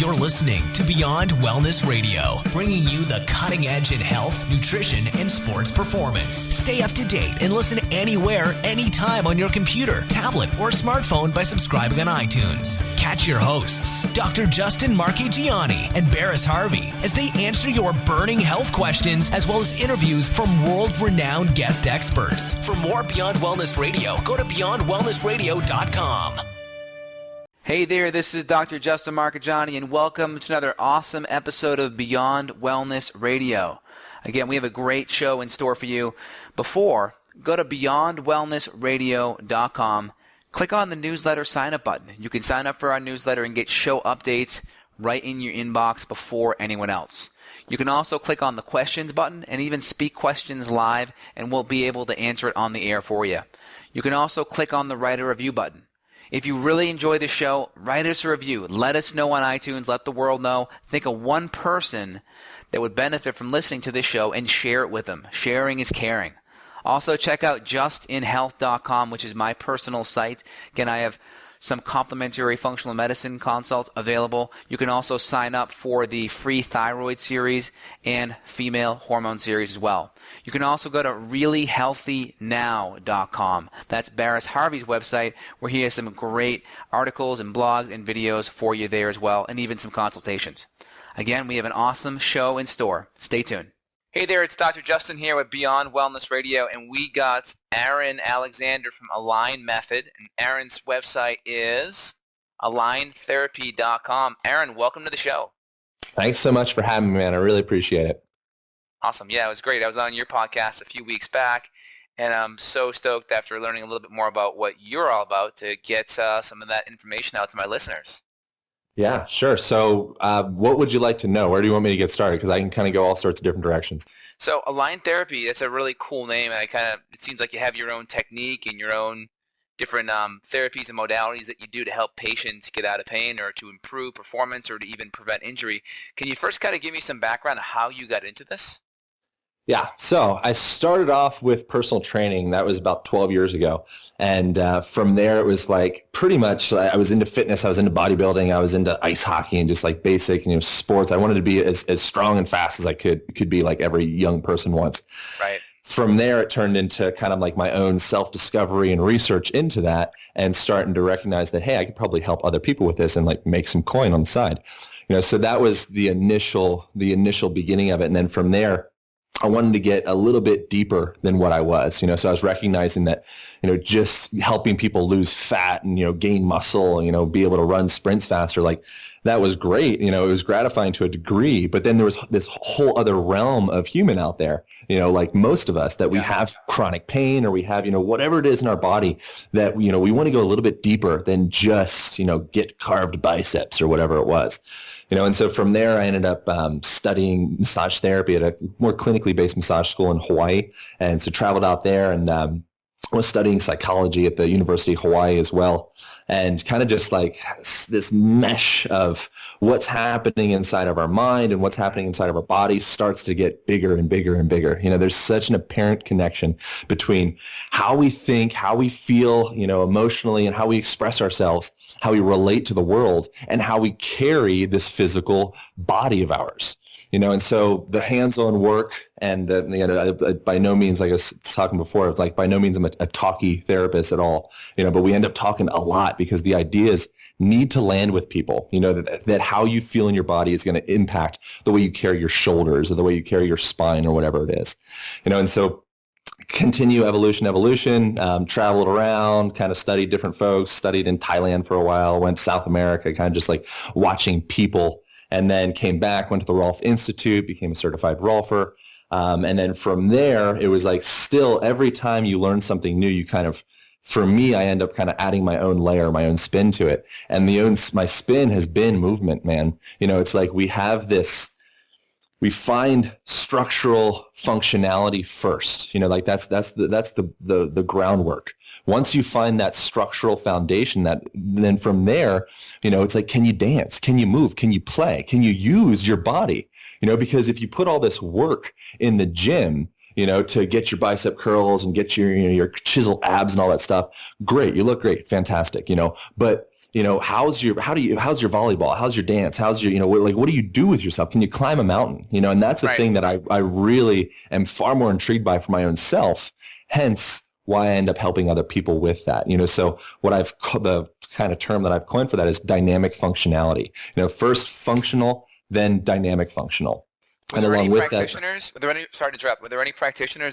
You're listening to Beyond Wellness Radio, bringing you the cutting edge in health, nutrition, and sports performance. Stay up to date and listen anywhere, anytime on your computer, tablet, or smartphone by subscribing on iTunes. Catch your hosts, Dr. Justin Marchegiani and Barris Harvey, as they answer your burning health questions as well as interviews from world-renowned guest experts. For more Beyond Wellness Radio, go to beyondwellnessradio.com. Hey there, this is Dr. Justin Marchegiani, and welcome to another awesome episode of Beyond Wellness Radio. Again, we have a great show in store for you. Before, go to beyondwellnessradio.com, click on the newsletter sign-up button. You can sign up for our newsletter and get show updates right in your inbox before anyone else. You can also click on the questions button and even speak questions live, and we'll be able to answer it on the air for you. You can also click on the write a review button. If you really enjoy the show, write us a review. Let us know on iTunes. Let the world know. Think of one person that would benefit from listening to this show and share it with them. Sharing is caring. Also, check out justinhealth.com, which is my personal site. Again, I have some complimentary functional medicine consults available. You can also sign up for the free thyroid series and female hormone series as well. You can also go to reallyhealthynow.com. That's Barris Harvey's website, where he has some great articles and blogs and videos for you there as well, and even some consultations. Again, we have an awesome show in store. Stay tuned. Hey there, it's Dr. Justin here with Beyond Wellness Radio, and we got Aaron Alexander from Align Method, and Aaron's website is aligntherapy.com. Aaron, welcome to the show. Thanks so much for having me, man. I really appreciate it. Awesome. Yeah, it was great. I was on your podcast a few weeks back, and I'm so stoked after learning a little bit more about what you're all about to get some of that information out to my listeners. Yeah, sure. So what would you like to know? Where do you want me to get started? Because I can kind of go all sorts of different directions. So Align Therapy, that's a really cool name. And it seems like you have your own technique and your own different therapies and modalities that you do to help patients get out of pain or to improve performance or to even prevent injury. Can you first kind of give me some background on how you got into this? Yeah, so I started off with personal training. That was about 12 years ago. And from there, it was like pretty much I was into fitness. I was into bodybuilding. I was into ice hockey and just like basic, sports. I wanted to be as strong and fast as I could be, like every young person wants. Right. From there, it turned into kind of like my own self-discovery and research into that and starting to recognize that, hey, I could probably help other people with this and like make some coin on the side. So that was the initial beginning of it. And then from there, I wanted to get a little bit deeper than what I was, so I was recognizing that, just helping people lose fat and, gain muscle, be able to run sprints faster, like that was great. It was gratifying to a degree, but then there was this whole other realm of human out there, like most of us, that we have chronic pain or we have, whatever it is in our body that, we want to go a little bit deeper than just, get carved biceps or whatever it was. And so from there, I ended up studying massage therapy at a more clinically based massage school in Hawaii. And so traveled out there and was studying psychology at the University of Hawaii as well. And kind of just like this mesh of what's happening inside of our mind and what's happening inside of our body starts to get bigger and bigger and bigger. There's such an apparent connection between how we think, how we feel, emotionally, and how we express ourselves, how we relate to the world, and how we carry this physical body of ours. And so the hands-on work and, by no means, like I was talking before, it's like by no means I'm a talky therapist at all, but we end up talking a lot because the ideas need to land with people, that how you feel in your body is going to impact the way you carry your shoulders or the way you carry your spine or whatever it is, and so continue evolution, traveled around, kind of studied different folks, studied in Thailand for a while, went to South America, kind of just like watching people. And then came back, went to the Rolf Institute, became a certified Rolfer. And then from there, it was like still every time you learn something new, you kind of, for me, I end up kind of adding my own layer, my own spin to it. And my spin has been movement, man. It's like we find structural functionality first. Like that's the groundwork. Once you find that structural foundation, then from there, it's like, can you dance? Can you move? Can you play? Can you use your body? Because if you put all this work in the gym, to get your bicep curls and get your chiseled abs and all that stuff, great. You look great. Fantastic. But how's your volleyball? How's your dance? How's your, what do you do with yourself? Can you climb a mountain? And that's the thing that I really am far more intrigued by for my own self. Hence why I end up helping other people with that. So what the kind of term that I've coined for that is dynamic functionality. First functional, then dynamic functional. Were there any practitioners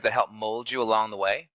that helped mold you along the way?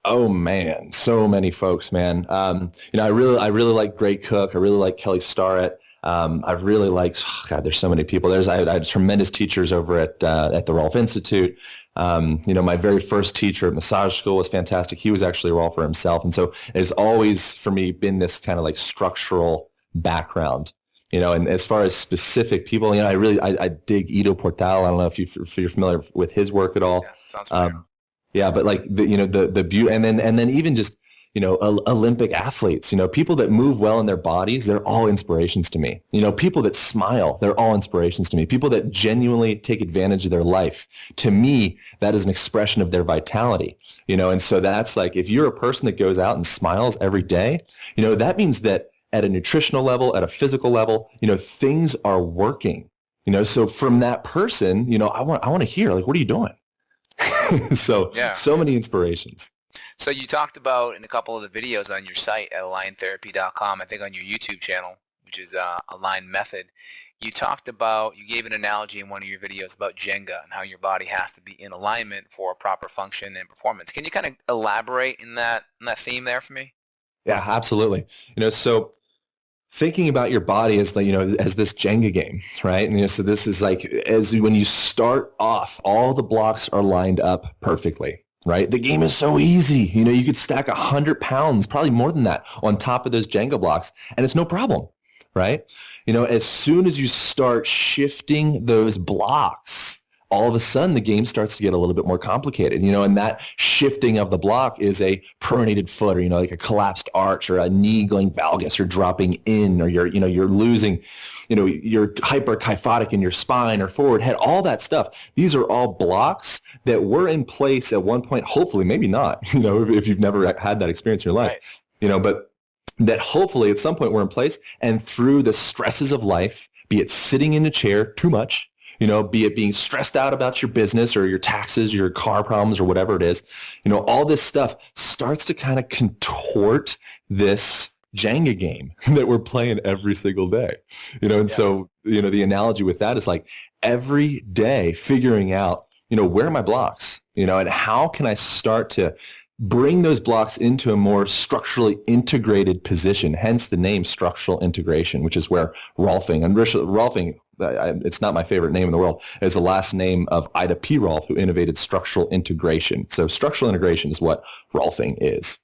Oh man, so many folks, man. I really like Gray Cook. I really like Kelly Starrett. I really like, there's so many people. I had tremendous teachers over at the Rolf Institute. My very first teacher at massage school was fantastic. He was actually a Rolfer himself. And so it's always for me been this kind of like structural background. And as far as specific people, I dig Ido Portal. I don't know if you're familiar with his work at all. Yeah, sounds familiar. Yeah, but like the beauty, and then even just Olympic athletes, people that move well in their bodies, they're all inspirations to me. People that smile, they're all inspirations to me. People that genuinely take advantage of their life, to me, that is an expression of their vitality. And so that's like, if you're a person that goes out and smiles every day, that means that at a nutritional level, at a physical level, things are working. So from that person, I want to hear, like, what are you doing? So many inspirations. So you talked about in a couple of the videos on your site at aligntherapy.com, I think on your YouTube channel, which is Align Method, you gave an analogy in one of your videos about Jenga and how your body has to be in alignment for proper function and performance. Can you kind of elaborate in that theme there for me? Yeah, absolutely. So thinking about your body as as this Jenga game, right? And so this is like, when you start off, all the blocks are lined up perfectly, right? The game is so easy. You could stack 100 pounds, probably more than that, on top of those Jenga blocks, and it's no problem, right? As soon as you start shifting those blocks, all of a sudden the game starts to get a little bit more complicated, and that shifting of the block is a pronated foot, or, like a collapsed arch, or a knee going valgus, or dropping in, or you're losing, you're hyperkyphotic in your spine or forward head, all that stuff. These are all blocks that were in place at one point, hopefully, maybe not, if you've never had that experience in your life, right. But that hopefully at some point were in place, and through the stresses of life, be it sitting in a chair too much, be it being stressed out about your business or your taxes, your car problems, or whatever it is, all this stuff starts to kind of contort this Jenga game that we're playing every single day, So, the analogy with that is like every day figuring out, where are my blocks, and how can I start to bring those blocks into a more structurally integrated position, hence the name structural integration, which is where Rolfing, and Rolfing, it's not my favorite name in the world, is the last name of Ida P. Rolf, who innovated structural integration. So structural integration is what Rolfing is.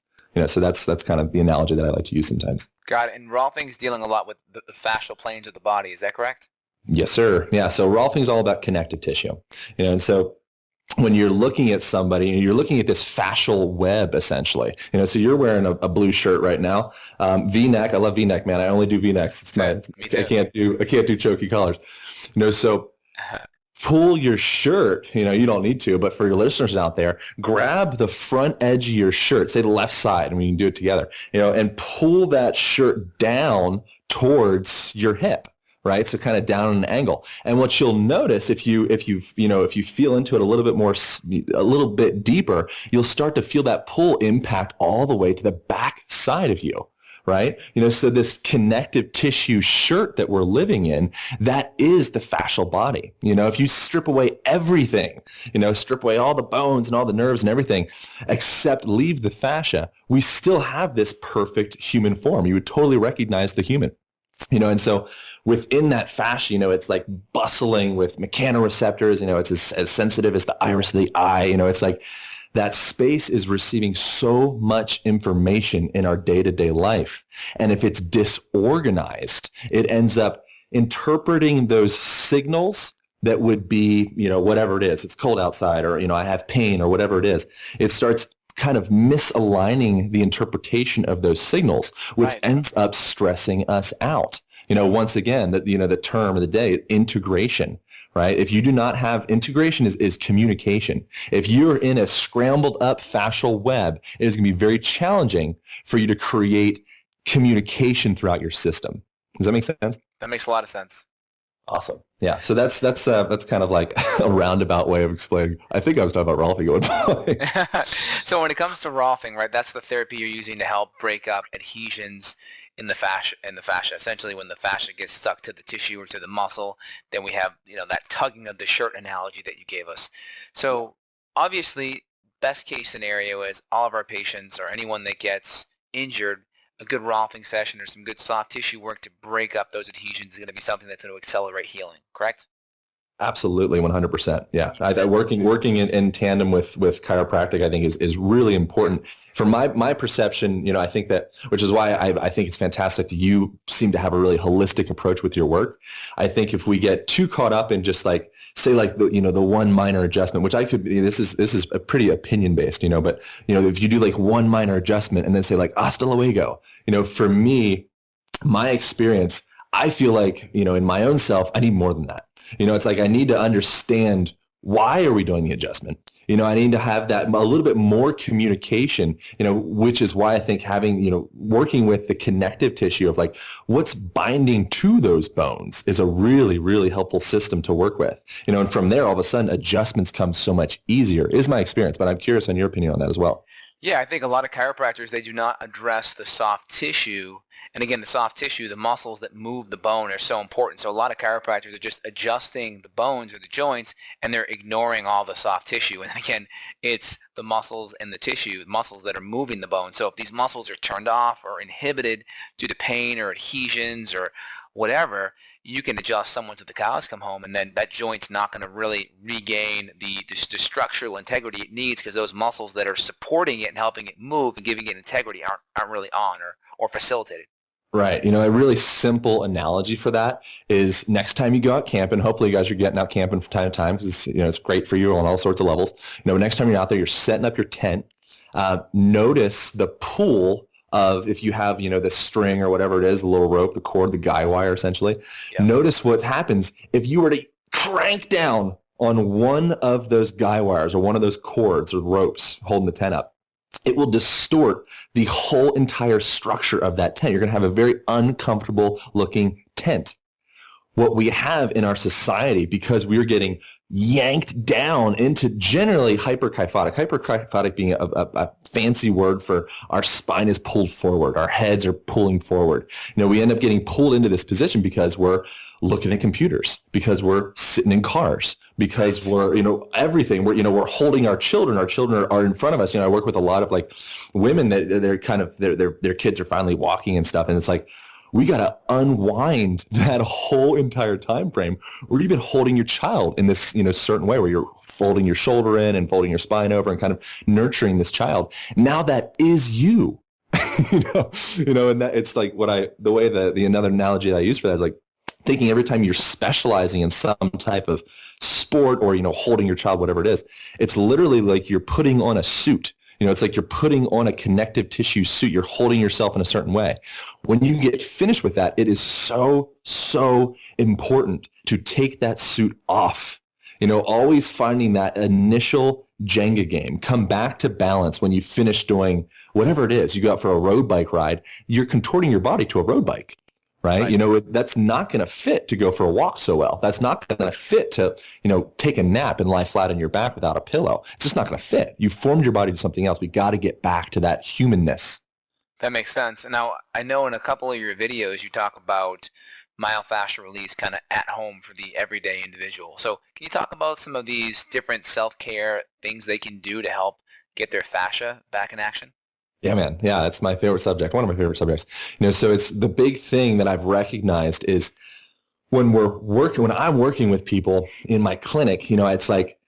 So that's kind of the analogy that I like to use sometimes. Got it. And Rolfing is dealing a lot with the fascial planes of the body. Is that correct? Yes, sir. Yeah. So Rolfing is all about connective tissue. And so when you're looking at somebody and you're looking at this fascial web, essentially, so you're wearing a blue shirt right now, V-neck. I love V-neck, man. I only do V-necks. I can't do choky collars, so pull your shirt, you don't need to, but for your listeners out there, grab the front edge of your shirt, say the left side, and we can do it together, and pull that shirt down towards your hip. Right, so kind of down an angle, and what you'll notice if you feel into it a little bit deeper, you'll start to feel that pull impact all the way to the back side of you. Right, so this connective tissue shirt that we're living in, that is the fascial body. If you strip away everything, strip away all the bones and all the nerves and everything, except leave the fascia, we still have this perfect human form. You would totally recognize the human. And so within that fascia, it's like bustling with mechanoreceptors, it's as sensitive as the iris of the eye, it's like that space is receiving so much information in our day-to-day life. And if it's disorganized, it ends up interpreting those signals that would be, whatever it is, it's cold outside, or, I have pain, or whatever it is. It starts kind of misaligning the interpretation of those signals, which ends up stressing us out. Once again, the term of the day, integration, right? If you do not have integration is communication. If you're in a scrambled up fascial web, it is going to be very challenging for you to create communication throughout your system. Does that make sense? That makes a lot of sense. Awesome. Yeah. So that's kind of like a roundabout way of explaining. I think I was talking about Rolfing at one point. So when it comes to Rolfing, right, that's the therapy you're using to help break up adhesions in the fascia. Essentially, when the fascia gets stuck to the tissue or to the muscle, then we have, that tugging of the shirt analogy that you gave us. So obviously, best case scenario is all of our patients or anyone that gets injured, a good Rolfing session or some good soft tissue work to break up those adhesions is going to be something that's going to accelerate healing, correct? Absolutely, 100%. Yeah, working in tandem with chiropractic, I think is really important. From my perception, I think that, which is why I think it's fantastic that you seem to have a really holistic approach with your work. I think if we get too caught up in just like say like the one minor adjustment, which this is a pretty opinion based, but if you do like one minor adjustment and then say like hasta luego, for me, my experience, I feel like, in my own self, I need more than that. It's like I need to understand why are we doing the adjustment? I need to have that a little bit more communication, which is why I think having, working with the connective tissue of like what's binding to those bones is a really, really helpful system to work with. And from there, all of a sudden, adjustments come so much easier is my experience. But I'm curious on your opinion on that as well. Yeah, I think a lot of chiropractors, they do not address the soft tissue. And again, the soft tissue, the muscles that move the bone are so important. So a lot of chiropractors are just adjusting the bones or the joints, and they're ignoring all the soft tissue. And again, it's the muscles and the tissue, muscles that are moving the bone. So if these muscles are turned off or inhibited due to pain or adhesions or whatever, you can adjust someone to the cows come home, and then that joint's not going to really regain the structural integrity it needs because those muscles that are supporting it and helping it move and giving it integrity aren't really on or facilitated. Right. A really simple analogy for that is next time you go out camping, hopefully you guys are getting out camping from time to time because it's great for you on all sorts of levels. Next time you're out there, you're setting up your tent. Notice the pull of if you have, this string or whatever it is, the little rope, the cord, the guy wire essentially. Yeah. Notice what happens if you were to crank down on one of those guy wires or one of those cords or ropes holding the tent up. It will distort the whole entire structure of that tent. You're going to have a very uncomfortable looking tent. What we have in our society, because we're getting yanked down into generally hyperkyphotic being a fancy word for our spine is pulled forward, our heads are pulling forward. We end up getting pulled into this position because we're looking at computers, because we're sitting in cars, because we're, everything. We're holding our children. Our children are in front of us. I work with a lot of like women that they're kind of, their kids are finally walking and stuff. And it's like, we got to unwind that whole entire time frame where you've been holding your child in this, certain way where you're folding your shoulder in and folding your spine over and kind of nurturing this child. Now that is you, and that it's like another analogy that I use for that is like thinking every time you're specializing in some type of sport or, holding your child, whatever it is, it's literally like you're putting on a suit. It's like you're putting on a connective tissue suit. You're holding yourself in a certain way. When you get finished with that, it is so, so important to take that suit off. Always finding that initial Jenga game. Come back to balance when you finish doing whatever it is. You go out for a road bike ride. You're contorting your body to a road bike. Right? That's not going to fit to go for a walk so well. That's not going to fit to, take a nap and lie flat on your back without a pillow. It's just not going to fit. You formed your body to something else. We got to get back to that humanness. That makes sense. Now, I know in a couple of your videos, you talk about myofascial release kind of at home for the everyday individual. So can you talk about some of these different self-care things they can do to help get their fascia back in action? Yeah, man. Yeah, that's my favorite subject. One of my favorite subjects. So it's the big thing that I've recognized is when I'm working with people in my clinic, it's like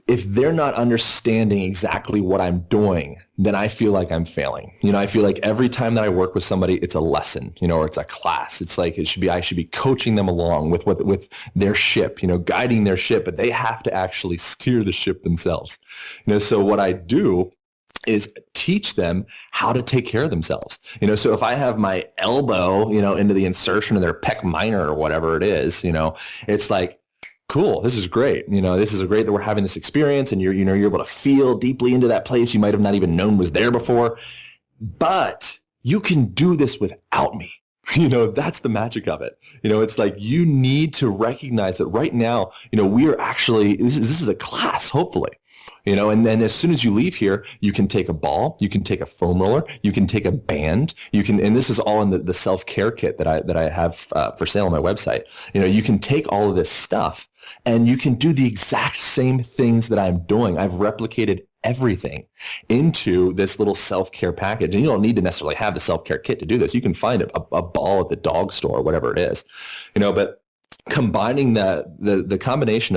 if they're not understanding exactly what I'm doing, then I feel like I'm failing. I feel like every time that I work with somebody, it's a lesson, or it's a class. It's like I should be coaching them along with their ship, guiding their ship, but they have to actually steer the ship themselves. So what I do is teach them how to take care of themselves. So if I have my elbow, into the insertion of their pec minor or whatever it is, it's like, cool, this is great. This is great that we're having this experience and you're able to feel deeply into that place you might have not even known was there before. But you can do this without me. That's the magic of it. It's like you need to recognize that right now, we are actually, this is a class, hopefully. And then as soon as you leave here, you can take a ball, you can take a foam roller, you can take a band, and this is all in the self-care kit that I have for sale on my website. You can take all of this stuff and you can do the exact same things that I'm doing. I've replicated everything into this little self-care package. And you don't need to necessarily have the self-care kit to do this. You can find a ball at the dog store, whatever it is, but combining the combination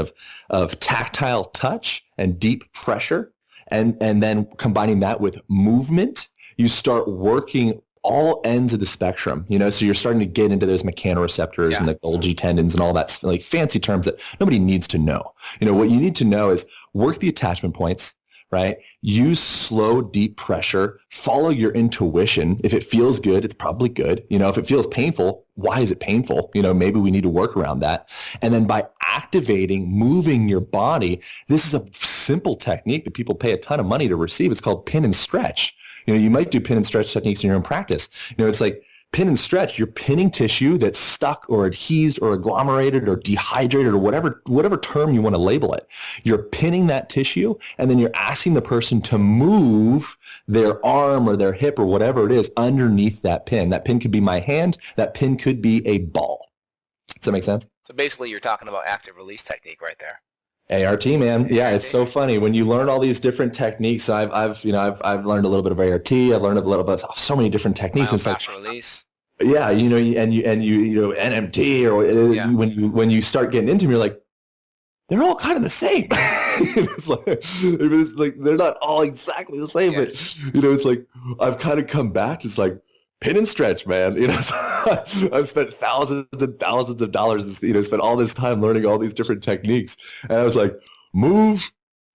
of tactile touch and deep pressure, and then combining that with movement, you start working all ends of the spectrum, so you're starting to get into those mechanoreceptors and the Golgi tendons and all that, like fancy terms that nobody needs to know. What you need to know is work the attachment points, right? Use slow, deep pressure, follow your intuition. If it feels good, it's probably good. If it feels painful, why is it painful? Maybe we need to work around that. And then by activating, moving your body, this is a simple technique that people pay a ton of money to receive. It's called pin and stretch. You might do pin and stretch techniques in your own practice. It's like pin and stretch. You're pinning tissue that's stuck or adhesed or agglomerated or dehydrated or whatever term you want to label it. You're pinning that tissue, and then you're asking the person to move their arm or their hip or whatever it is underneath that pin. That pin could be my hand. That pin could be a ball. Does that make sense? So basically, you're talking about active release technique right there. ART, man. Yeah, it's so funny when you learn all these different techniques. I've learned a little bit of ART. I've learned a little bit of so many different techniques. It's like release. Yeah, and you NMT, or when you start getting into them, you're like, they're all kind of the same. it's like they're not all exactly the same, but it's like I've kind of come back. It's like pin and stretch, man. So I've spent thousands and thousands of dollars. Spent all this time learning all these different techniques, and I was like, move,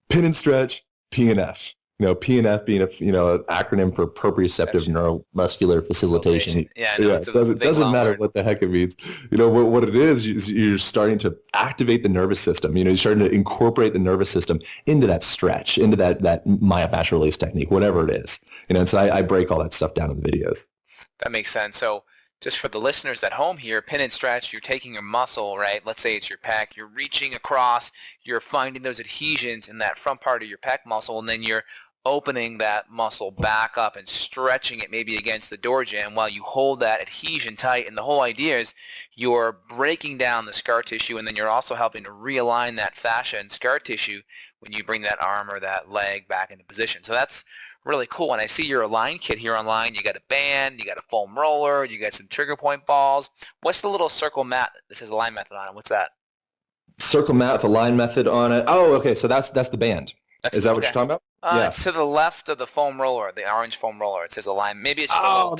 pin and stretch, PNF. PNF being an acronym for proprioceptive neuromuscular facilitation. It doesn't matter what the heck it means. What it is you're starting to activate the nervous system. You're starting to incorporate the nervous system into that stretch, into that myofascial release technique, whatever it is. And so I break all that stuff down in the videos. That makes sense. So just for the listeners at home here, pin and stretch, you're taking your muscle, right? Let's say it's your pec. You're reaching across. You're finding those adhesions in that front part of your pec muscle, and then you're opening that muscle back up and stretching it maybe against the door jamb while you hold that adhesion tight. And the whole idea is you're breaking down the scar tissue, and then you're also helping to realign that fascia and scar tissue when you bring that arm or that leg back into position. So that's really cool. And I see your Align kit here online. You got a band, you got a foam roller, you got some trigger point balls. What's the little circle mat that says Align method on it? What's that? Circle mat with Align method on it. Oh, okay. So that's the band. Is that what you're talking about? Yeah. It's to the left of the foam roller, the orange foam roller. It says Align. Maybe it's just all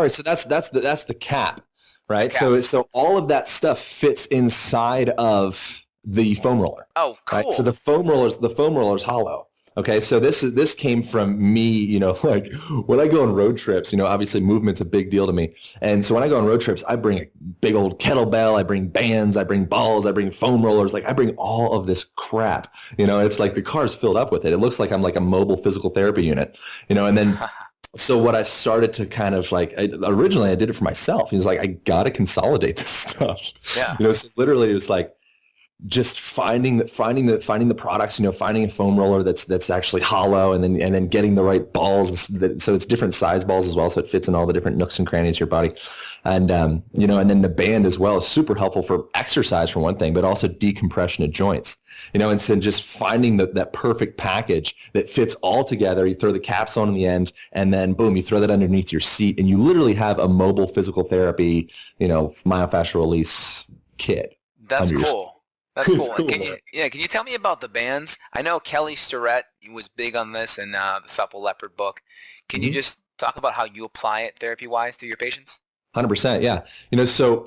right. So that's the cap, right? So all of that stuff fits inside of the foam roller. Oh, cool. Right? So the foam roller is hollow. Okay, so this came from me, like when I go on road trips, obviously movement's a big deal to me. And so when I go on road trips, I bring a big old kettlebell, I bring bands, I bring balls, I bring foam rollers, like I bring all of this crap. It's like the car's filled up with it. It looks like I'm like a mobile physical therapy unit, and then so what I started to kind of like, originally I did it for myself. It was like, I got to consolidate this stuff. Yeah. So literally it was like, just finding the products, finding a foam roller that's actually hollow, and then getting the right balls. So it's different size balls as well, so it fits in all the different nooks and crannies of your body. And and then the band as well is super helpful for exercise for one thing, but also decompression of joints. And so just finding that perfect package that fits all together. You throw the caps on in the end, and then boom, you throw that underneath your seat, and you literally have a mobile physical therapy, myofascial release kit. That's cool. That's cool. Cool. Can you tell me about the bands? I know Kelly Starrett was big on this in the Supple Leopard book. Can you just talk about how you apply it therapy-wise to your patients? 100%, yeah. So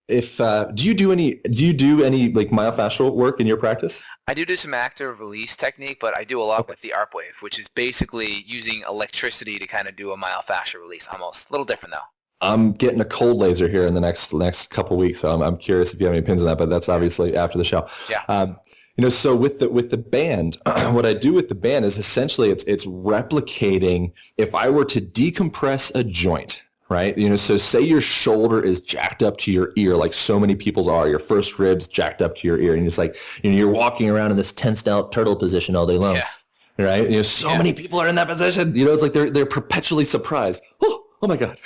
if do you do any like myofascial work in your practice? I do some active release technique, but I do a lot with the ARP wave, which is basically using electricity to kind of do a myofascial release almost. A little different though. I'm getting a cold laser here in the next couple weeks, so I'm curious if you have any pins on that, but that's obviously after the show. Yeah. So with the band, what I do with the band is essentially it's replicating if I were to decompress a joint, right? So say your shoulder is jacked up to your ear, like so many people's are, your first ribs jacked up to your ear, and it's like, you're walking around in this tensed out turtle position all day long, right? So many people are in that position. It's like they're perpetually surprised. Oh my God.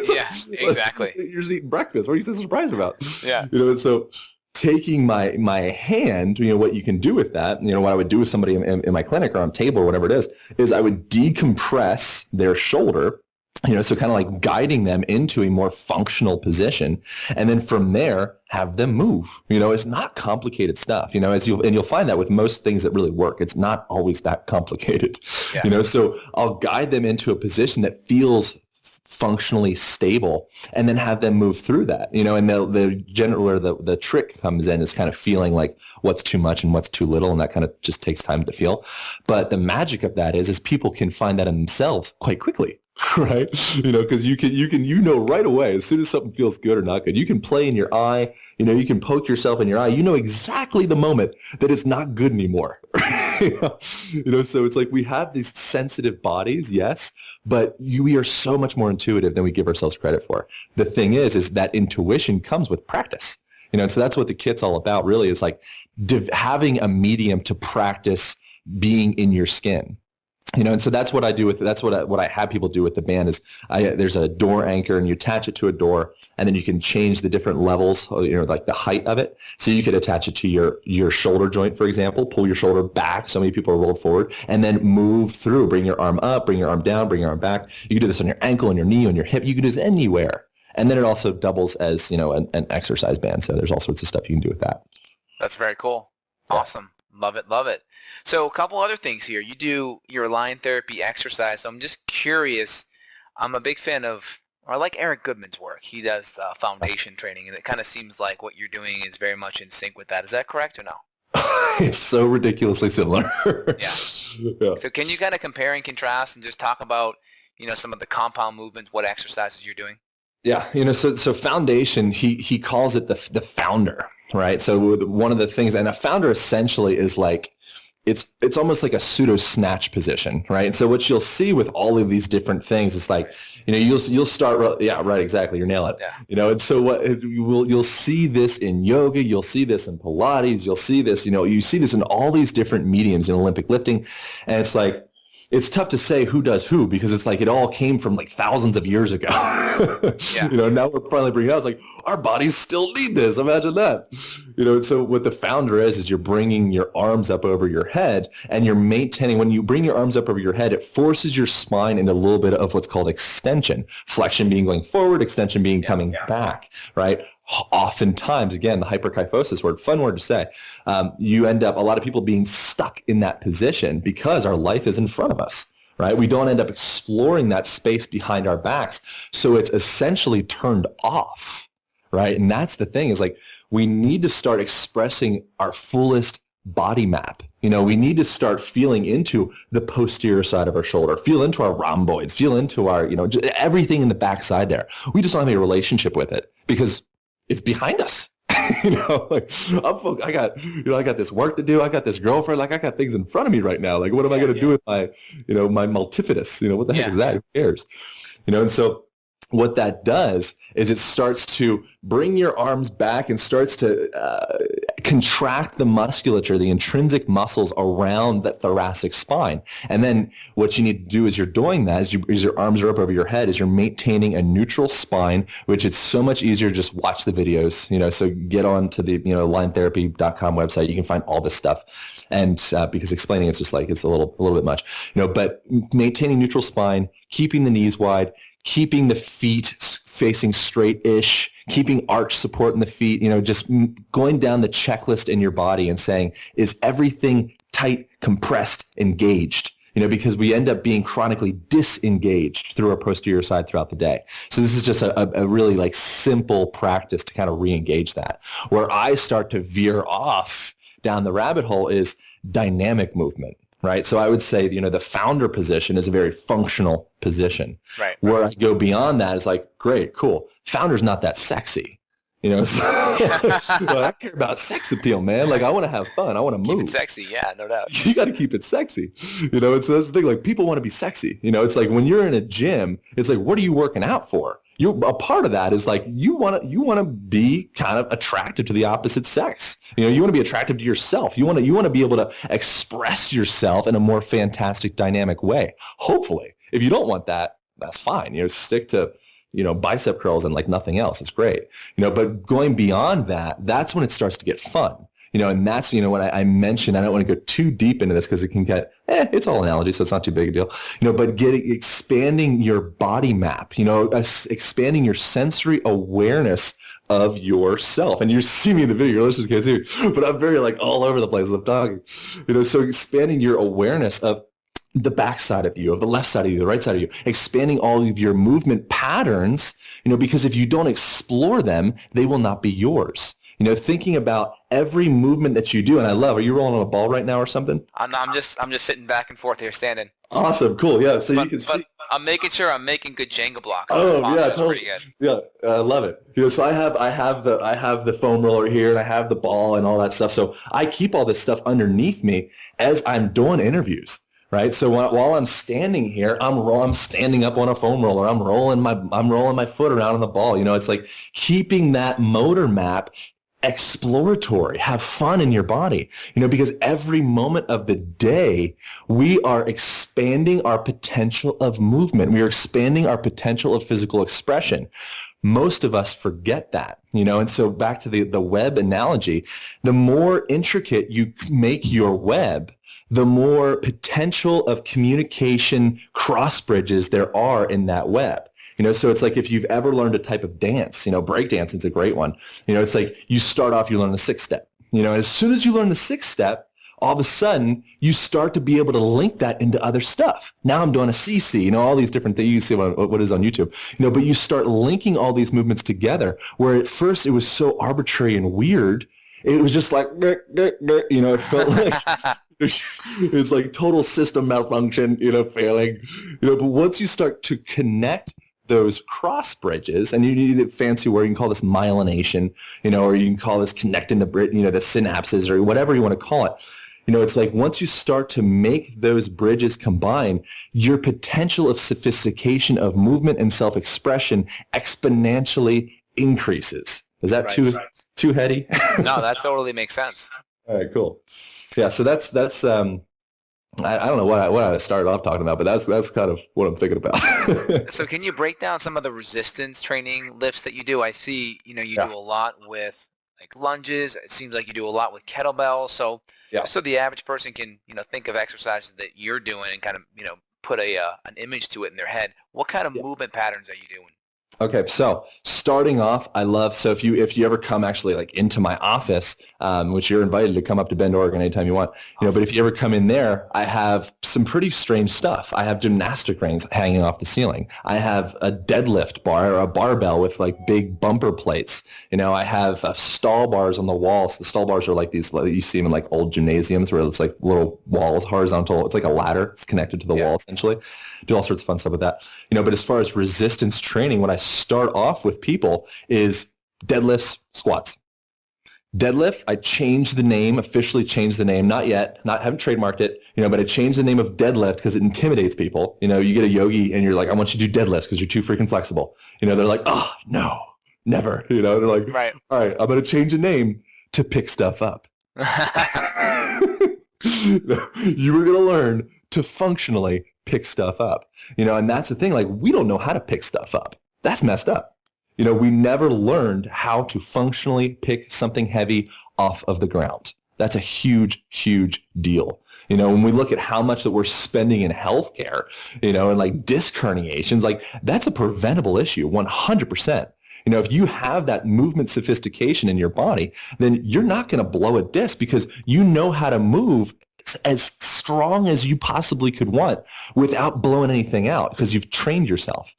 Yeah, exactly. You're just eating breakfast. What are you so surprised about? Yeah. And so taking my hand, what you can do with that, what I would do with somebody in my clinic or on table or whatever it is I would decompress their shoulder, so kind of like guiding them into a more functional position. And then from there, have them move. It's not complicated stuff, you'll find that with most things that really work, it's not always that complicated, so I'll guide them into a position that feels functionally stable, and then have them move through that, and the general where the trick comes in is kind of feeling like what's too much and what's too little, and that kind of just takes time to feel. But the magic of that is people can find that in themselves quite quickly. Right? Because you can right away, as soon as something feels good or not good, you can play in your eye, you can poke yourself in your eye, exactly the moment that it's not good anymore. So it's like we have these sensitive bodies, yes, but we are so much more intuitive than we give ourselves credit for. The thing is that intuition comes with practice. So that's what the kit's all about, really, is like having a medium to practice being in your skin. And so that's what I do what I have people do with the band is there's a door anchor, and you attach it to a door, and then you can change the different levels, like the height of it. So you could attach it to your shoulder joint, for example, pull your shoulder back. So many people are rolled forward, and then move through, bring your arm up, bring your arm down, bring your arm back. You can do this on your ankle, on your knee, on your hip. You can do this anywhere. And then it also doubles as, an exercise band. So there's all sorts of stuff you can do with that. That's very cool. Awesome. Love it. Love it. So a couple other things here. You do your line therapy exercise. So I'm just curious. I'm a big fan of, or I like Eric Goodman's work. He does foundation training, and it kind of seems like what you're doing is very much in sync with that. Is that correct or no? It's so ridiculously similar. Yeah. So can you kind of compare and contrast and just talk about, some of the compound movements, what exercises you're doing? Yeah. So foundation, he calls it the founder. Right. So one of the things, and a founder essentially is like, it's almost like a pseudo snatch position. Right. And so what you'll see with all of these different things is like, you'll start. Yeah, right. Exactly. You're nailing it. Yeah. And so you'll see this in yoga. You'll see this in Pilates. You'll see this, you see this in all these different mediums in Olympic lifting. And it's like, it's tough to say who does who, because it's like it all came from like thousands of years ago. Now we're finally bringing it out. It's like our bodies still need this. Imagine that. And so what the founder is you're bringing your arms up over your head, and you're maintaining. When you bring your arms up over your head, it forces your spine into a little bit of what's called extension. Flexion being going forward, extension being coming back, right? Oftentimes, again, the hyperkyphosis word, fun word to say, you end up, a lot of people being stuck in that position because our life is in front of us, right? We don't end up exploring that space behind our backs. So it's essentially turned off, right? And that's the thing, is like, we need to start expressing our fullest body map. We need to start feeling into the posterior side of our shoulder, feel into our rhomboids, feel into our, everything in the backside there. We just don't have a relationship with it because it's behind us. Like I got this work to do. I got this girlfriend. Like I got things in front of me right now. Like what am I going to do with my, my multifidus? What the heck is that? Who cares? And so what that does is it starts to bring your arms back and starts to contract the musculature, the intrinsic muscles around that thoracic spine. And then what you need to do as you're doing that, as your arms are up over your head, is you're maintaining a neutral spine, which it's so much easier to just watch the videos, so get on to the, linetherapy.com website. You can find all this stuff. And because explaining it's just like, it's a little bit much, but maintaining neutral spine, keeping the knees wide, keeping the feet facing straight-ish, keeping arch support in the feet, just going down the checklist in your body and saying, is everything tight, compressed, engaged? Because we end up being chronically disengaged through our posterior side throughout the day. So this is just a really like simple practice to kind of re-engage that. Where I start to veer off down the rabbit hole is dynamic movement. Right. So I would say, the founder position is a very functional position. Right. Where I go beyond that is like, great, cool. Founder's not that sexy. You know, so well, I care about sex appeal, man. Like I want to have fun. I want to move. Keep it sexy. Yeah, no doubt. You got to keep it sexy. You know, it's that's the thing. Like people want to be sexy. You know, it's like when you're in a gym, it's like, what are you working out for? You a part of that is like you want to be kind of attractive to the opposite sex. You know, you want to be attractive to yourself. You want to be able to express yourself in a more fantastic, dynamic way. Hopefully, if you don't want that, that's fine. You know, stick to bicep curls and like nothing else. It's great. You know, but going beyond that, that's when it starts to get fun. You know, and that's, when I mentioned, I don't want to go too deep into this because it can get, it's all analogy, so it's not too big a deal. You know, but expanding your body map, expanding your sensory awareness of yourself. And you see me in the video, your listeners can't see me, but I'm very like all over the place as I'm talking. You know, so expanding your awareness of the back side of you, of the left side of you, the right side of you, expanding all of your movement patterns, because if you don't explore them, they will not be yours. You know, thinking about every movement that you do, and are you rolling on a ball right now or something? I'm just sitting back and forth here, standing. Awesome, cool, yeah. So you can see. I'm making sure I'm making good Jenga blocks. Oh yeah, totally. Yeah, I love it. So I have the foam roller here, and I have the ball and all that stuff. So I keep all this stuff underneath me as I'm doing interviews. Right. So while I'm standing here, I'm standing up on a foam roller. I'm rolling my foot around on the ball. You know, it's like keeping that motor map exploratory, have fun in your body, because every moment of the day, we are expanding our potential of movement. We are expanding our potential of physical expression. Most of us forget that, and so back to the web analogy, the more intricate you make your web, the more potential of communication cross bridges there are in that web. So it's like if you've ever learned a type of dance, break dancing is a great one. It's like you start off, you learn the 6-step. As soon as you learn the 6-step, all of a sudden you start to be able to link that into other stuff. Now I'm doing a CC, all these different things you see what is on YouTube, but you start linking all these movements together where at first it was so arbitrary and weird. It was just like, it felt like it's like total system malfunction, failing, but once you start to connect those cross bridges, and you need a fancy word, you can call this myelination, or you can call this connecting the synapses or whatever you want to call it. It's like once you start to make those bridges combine, your potential of sophistication of movement and self-expression exponentially increases. Is that too heady? No, that totally makes sense. All right, cool. Yeah, so that's I don't know what I started off talking about, but that's kind of what I'm thinking about. So can you break down some of the resistance training lifts that you do? I see, you do a lot with like lunges. It seems like you do a lot with kettlebells. So so the average person can, think of exercises that you're doing and kind of, put an image to it in their head. What kind of movement patterns are you doing? Okay, so starting off, so if you ever come actually like into my office, which you're invited to come up to Bend, Oregon anytime you want, but if you ever come in there, I have some pretty strange stuff. I have gymnastic rings hanging off the ceiling. I have a deadlift bar or a barbell with like big bumper plates. I have stall bars on the walls. The stall bars are like these, you see them in like old gymnasiums where it's like little walls, horizontal. It's like a ladder. It's connected to the wall essentially. Do all sorts of fun stuff with that. But as far as resistance training, what I start off with people is deadlifts, squats. Deadlift, I officially changed the name, not yet, haven't trademarked it, but I changed the name of deadlift because it intimidates people. You get a yogi and you're like, I want you to do deadlifts because you're too freaking flexible. They're like, oh, no, never. They're like, right. All right, I'm going to change the name to pick stuff up. You were going to learn to functionally pick stuff up, and that's the thing. Like, we don't know how to pick stuff up. That's messed up. We never learned how to functionally pick something heavy off of the ground. That's a huge, huge deal. When we look at how much that we're spending in healthcare, and like disc herniations, like that's a preventable issue, 100%. If you have that movement sophistication in your body, then you're not going to blow a disc because you know how to move as strong as you possibly could want without blowing anything out because you've trained yourself.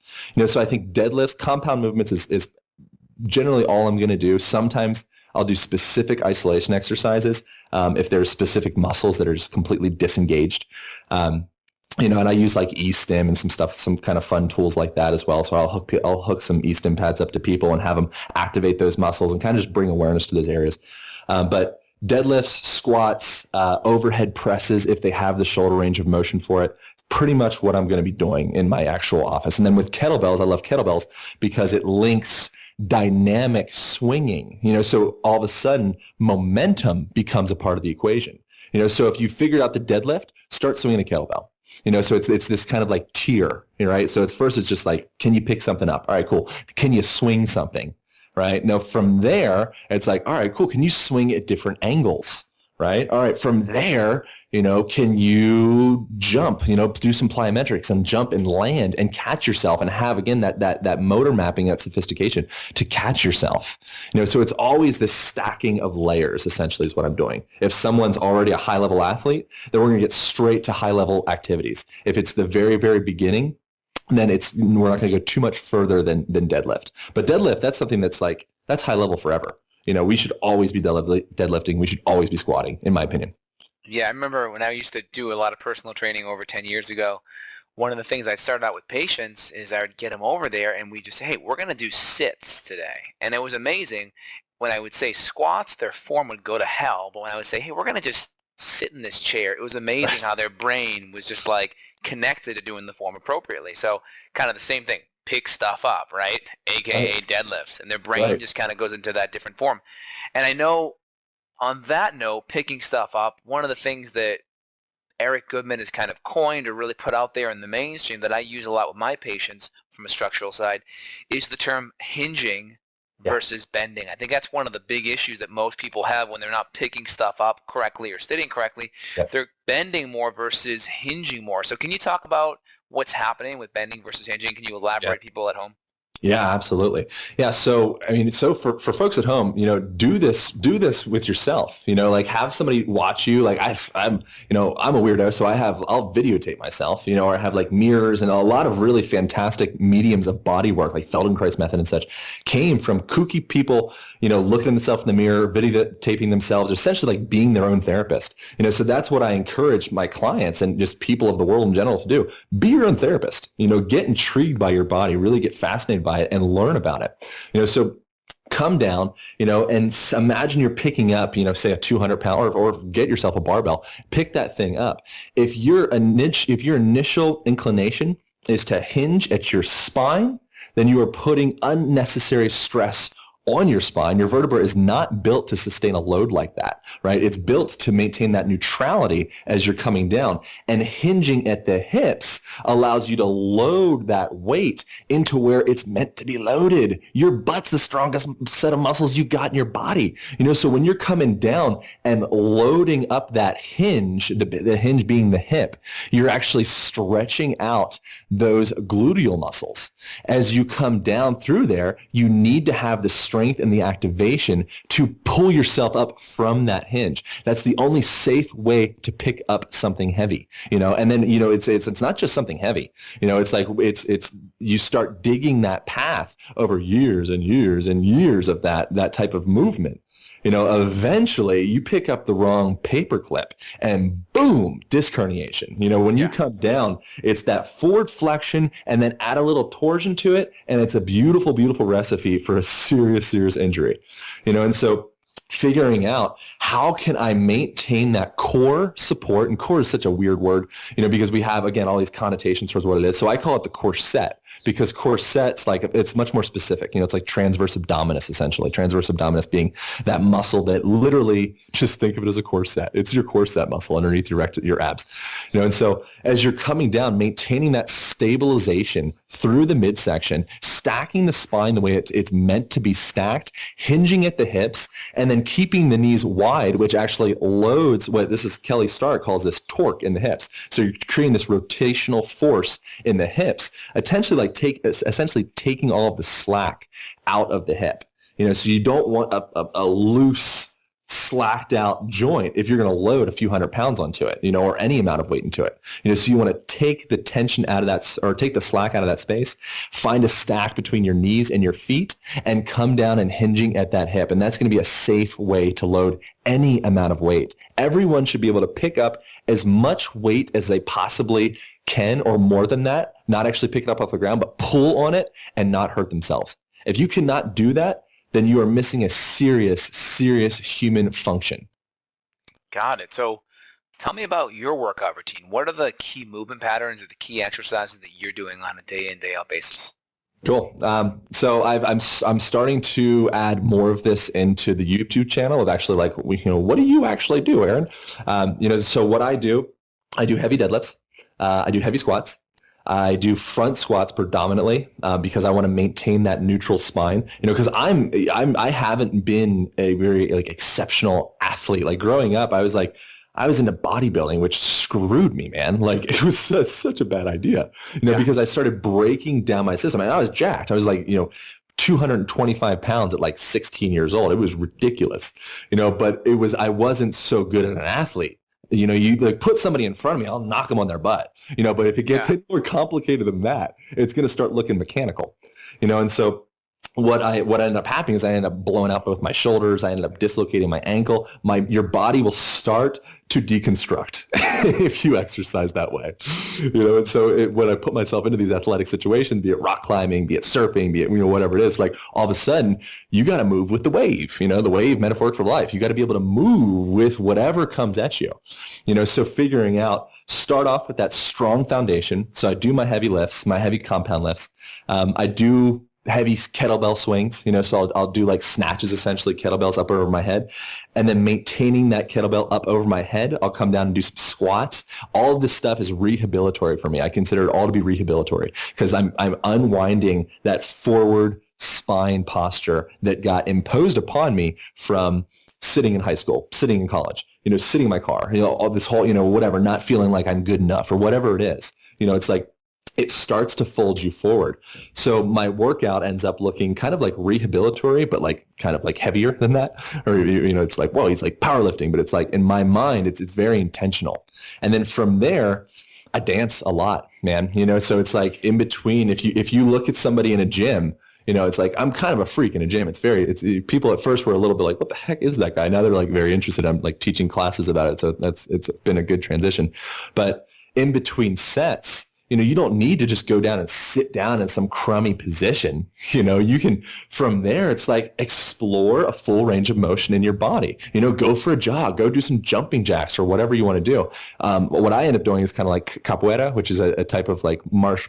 So I think deadlifts, compound movements is generally all I'm going to do. Sometimes I'll do specific isolation exercises if there's specific muscles that are just completely disengaged. And I use like eStim and some stuff, some kind of fun tools like that as well. So I'll hook some eStim pads up to people and have them activate those muscles and kind of just bring awareness to those areas. But deadlifts, squats, overhead presses, if they have the shoulder range of motion for it, pretty much what I'm going to be doing in my actual office. And then with kettlebells, I love kettlebells because it links dynamic swinging, so all of a sudden momentum becomes a part of the equation. So if you figured out the deadlift, start swinging a kettlebell. So it's this kind of like tier, right? So it's just like, can you pick something up? All right, cool. Can you swing something, right? Now from there, it's like, all right, cool. Can you swing at different angles, right? All right, from there, can you jump, do some plyometrics and jump and land and catch yourself and have, again, that motor mapping, that sophistication to catch yourself. So it's always this stacking of layers, essentially, is what I'm doing. If someone's already a high-level athlete, then we're going to get straight to high-level activities. If it's the very, very beginning, then we're not going to go too much further than deadlift. But deadlift, that's something that's high level forever. We should always be deadlifting. We should always be squatting, in my opinion. Yeah, I remember when I used to do a lot of personal training over 10 years ago, one of the things I started out with patients is I would get them over there and we just say, hey, we're going to do sits today. And it was amazing. When I would say squats, their form would go to hell. But when I would say, hey, we're going to just sit in this chair, it was amazing how their brain was just like connected to doing the form appropriately. So kind of the same thing. Pick stuff up, right? AKA deadlifts. And their brain just kind of goes into that different form. And I know on that note, picking stuff up, one of the things that Eric Goodman has kind of coined or really put out there in the mainstream that I use a lot with my patients from a structural side is the term hinging versus bending. I think that's one of the big issues that most people have when they're not picking stuff up correctly or sitting correctly. Yes. They're bending more versus hinging more. So can you talk about what's happening with bending versus hinging? Can you elaborate people at home? Yeah, absolutely. Yeah. So, for folks at home, do this with yourself, like have somebody watch you. Like I'm a weirdo. So I'll videotape myself, or I have like mirrors, and a lot of really fantastic mediums of body work, like Feldenkrais method and such, came from kooky people, looking at themselves in the mirror, videotaping themselves, essentially like being their own therapist. So that's what I encourage my clients and just people of the world in general to do. Be your own therapist, get intrigued by your body, really get fascinated by it and learn about it. So come down, and imagine you're picking up, say a 200-pound or get yourself a barbell, pick that thing up. If your initial inclination is to hinge at your spine, then you are putting unnecessary stress on your spine. Your vertebra is not built to sustain a load like that, right? It's built to maintain that neutrality as you're coming down. And hinging at the hips allows you to load that weight into where it's meant to be loaded. Your butt's the strongest set of muscles you got in your body. So when you're coming down and loading up that hinge, the hinge being the hip, you're actually stretching out those gluteal muscles. As you come down through there, you need to have the strength and the activation to pull yourself up from that hinge. That's the only safe way to pick up something heavy, and then, it's not just something heavy, it's like, it's you start digging that path over years and years and years of that type of movement. Eventually you pick up the wrong paperclip and boom, disc herniation. When you come down, it's that forward flexion and then add a little torsion to it. And it's a beautiful, beautiful recipe for a serious, serious injury. And so figuring out how can I maintain that core support, and core is such a weird word, because we have, again, all these connotations towards what it is. So I call it the corset, because corset's like, it's much more specific. It's like transverse abdominis, essentially. Transverse abdominis being that muscle that literally, just think of it as a corset. It's your corset muscle underneath your abs. And so as you're coming down, maintaining that stabilization through the midsection, stacking the spine the way it's meant to be stacked, hinging at the hips, and then keeping the knees wide, which actually loads Kelly Stark calls this torque in the hips. So you're creating this rotational force in the hips, essentially taking all of the slack out of the hip. So you don't want a loose, slacked out joint if you're going to load a few hundred pounds onto it, or any amount of weight into it. So you want to take the tension out of that, or take the slack out of that space, find a stack between your knees and your feet, and come down and hinging at that hip. And that's going to be a safe way to load any amount of weight. Everyone should be able to pick up as much weight as they possibly can, or more than that, not actually pick it up off the ground, but pull on it and not hurt themselves. If you cannot do that, then you are missing a serious, serious human function. Got it. So tell me about your workout routine. What are the key movement patterns or the key exercises that you're doing on a day in, day out basis? Cool. So I'm starting to add more of this into the YouTube channel of actually like, what do you actually do, Aaron? So what I do heavy deadlifts. I do heavy squats. I do front squats predominantly because I want to maintain that neutral spine. Because I haven't been a very like exceptional athlete. Like growing up, I was into bodybuilding, which screwed me, man. Like it was such a bad idea, because I started breaking down my system. And I was jacked. I was like, 225 pounds at like 16 years old. It was ridiculous, but I wasn't so good at an athlete. You like put somebody in front of me, I'll knock them on their butt, but if it gets any more complicated than that, it's going to start looking mechanical, and so what ended up happening is I ended up blowing out both my shoulders. I ended up dislocating my ankle. Your body will start to deconstruct if you exercise that way, and so when I put myself into these athletic situations, be it rock climbing, be it surfing, be it, whatever it is, like all of a sudden you got to move with the wave, the wave metaphoric for life. You got to be able to move with whatever comes at you, so figuring out, start off with that strong foundation. So I do my heavy lifts, my heavy compound lifts. I do heavy kettlebell swings, so I'll do like snatches, essentially kettlebells up over my head, and then maintaining that kettlebell up over my head, I'll come down and do some squats. All of this stuff is rehabilitory for me. I consider it all to be rehabilitory because I'm unwinding that forward spine posture that got imposed upon me from sitting in high school, sitting in college, sitting in my car, all this whole, whatever, not feeling like I'm good enough or whatever it is. It's like, it starts to fold you forward. So my workout ends up looking kind of like rehabilitory, but like kind of like heavier than that. Or, it's like, well, he's like powerlifting, but it's like in my mind, it's very intentional. And then from there, I dance a lot, man. So it's like in between, if you look at somebody in a gym, it's like, I'm kind of a freak in a gym. It's people at first were a little bit like, what the heck is that guy? Now they're like very interested. I'm like teaching classes about it. So it's been a good transition. But in between sets, you don't need to just go down and sit down in some crummy position. You can, from there, it's like explore a full range of motion in your body. Go for a jog, go do some jumping jacks or whatever you want to do. What I end up doing is kind of like capoeira, which is a type of like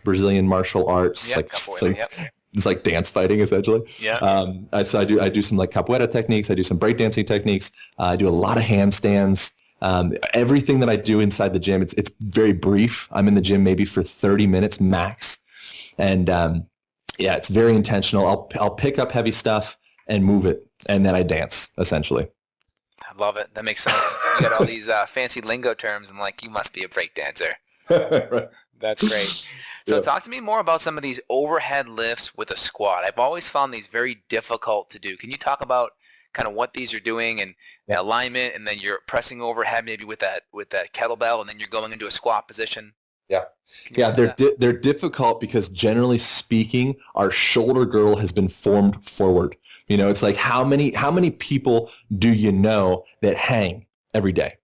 Brazilian martial arts. It's like dance fighting essentially. Yeah. So I do some like capoeira techniques. I do some breakdancing techniques. I do a lot of handstands. Everything that I do inside the gym, it's very brief. I'm in the gym maybe for 30 minutes max. And it's very intentional. I'll pick up heavy stuff and move it. And then I dance essentially. I love it. That makes sense. You got all these fancy lingo terms. I'm like, you must be a break dancer. Right. That's great. So talk to me more about some of these overhead lifts with a squat. I've always found these very difficult to do. Can you talk about kind of what these are doing and the alignment, and then you're pressing overhead maybe with that kettlebell, and then you're going into a squat position? They're difficult because generally speaking, our shoulder girdle has been formed forward. It's like how many people do you know that hang every day?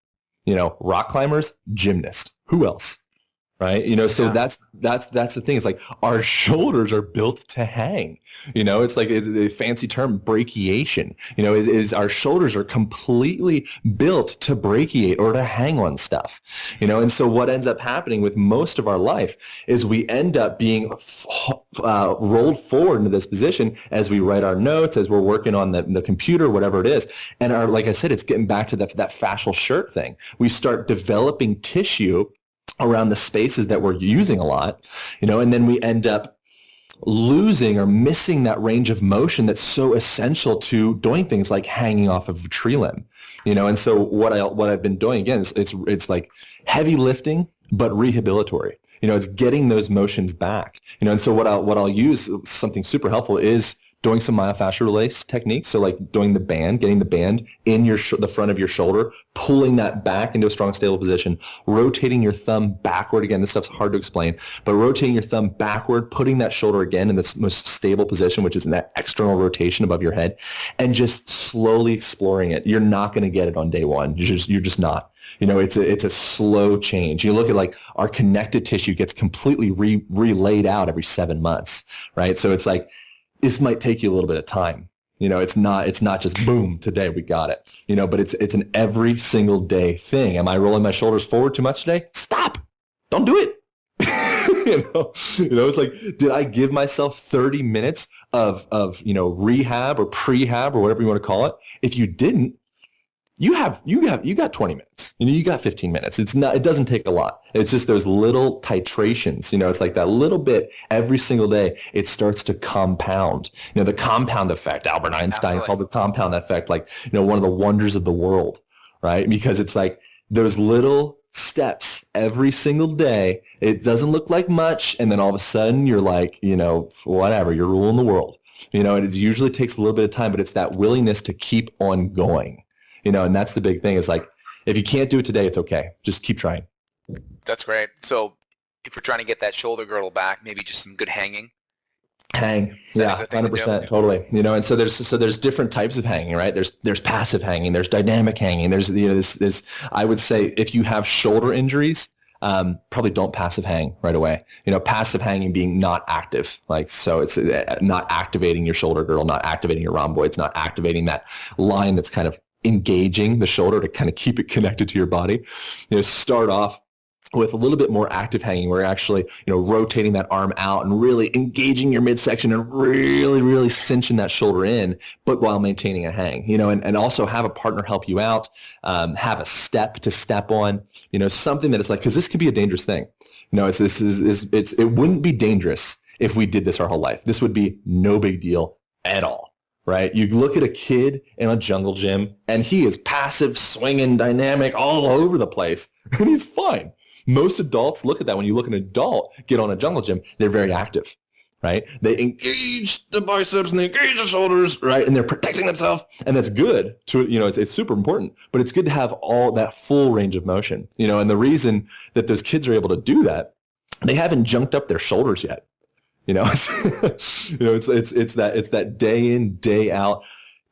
Rock climbers, gymnasts. Who else? Right. So that's the thing. It's like our shoulders are built to hang, it's like it's a fancy term, brachiation, is our shoulders are completely built to brachiate or to hang on stuff, and so what ends up happening with most of our life is we end up being rolled forward into this position as we write our notes, as we're working on the computer, whatever it is. And like I said, it's getting back to that fascial shirt thing. We start developing tissue around the spaces that we're using a lot, and then we end up losing or missing that range of motion that's so essential to doing things like hanging off of a tree limb, and so what I've been doing again is it's like heavy lifting, but rehabilitory. It's getting those motions back, and so what I'll use, something super helpful, is doing some myofascial release techniques. So like doing the band, getting the band in the front of your shoulder, pulling that back into a strong, stable position, rotating your thumb backward. Again, this stuff's hard to explain, but rotating your thumb backward, putting that shoulder again in this most stable position, which is in that external rotation above your head, and just slowly exploring it. You're not going to get it on day one. You're just not. It's a slow change. You look at like our connective tissue gets completely relayed out every 7 months, right? So it's like, this might take you a little bit of time. It's not just boom, today we got it, but it's an every single day thing. Am I rolling my shoulders forward too much today? Stop. Don't do it. It's like, did I give myself 30 minutes of rehab or prehab or whatever you want to call it? If you didn't, you got 20 minutes, you got 15 minutes. It doesn't take a lot. It's just those little titrations, it's like that little bit every single day, it starts to compound, the compound effect. Albert Einstein called the compound effect, like, one of the wonders of the world, right? Because it's like those little steps every single day. It doesn't look like much. And then all of a sudden you're like, whatever, you're ruling the world, and it usually takes a little bit of time, but it's that willingness to keep on going. And that's the big thing is like, if you can't do it today, it's okay. Just keep trying. That's great. So if we're trying to get that shoulder girdle back, maybe just some good hanging. Hang. Yeah, 100%. Totally. And so there's different types of hanging, right? There's passive hanging, there's dynamic hanging. There's, this, I would say if you have shoulder injuries, probably don't passive hang right away. Passive hanging being not active. Like, so it's not activating your shoulder girdle, not activating your rhomboids, not activating that line that's kind of engaging the shoulder to kind of keep it connected to your body. Start off with a little bit more active hanging where you're actually, rotating that arm out and really engaging your midsection and really, really cinching that shoulder in, but while maintaining a hang, and also have a partner help you out, have a step to step on, something that is like, because this could be a dangerous thing. It wouldn't be dangerous if we did this our whole life. This would be no big deal at all. Right? You look at a kid in a jungle gym and he is passive, swinging, dynamic all over the place and he's fine. Most adults look at that. When you look at an adult get on a jungle gym, they're very active, right? They engage the biceps and they engage the shoulders, right? And they're protecting themselves. And that's good to, it's super important, but it's good to have all that full range of motion, and the reason that those kids are able to do that, they haven't junked up their shoulders yet. It's that day in, day out,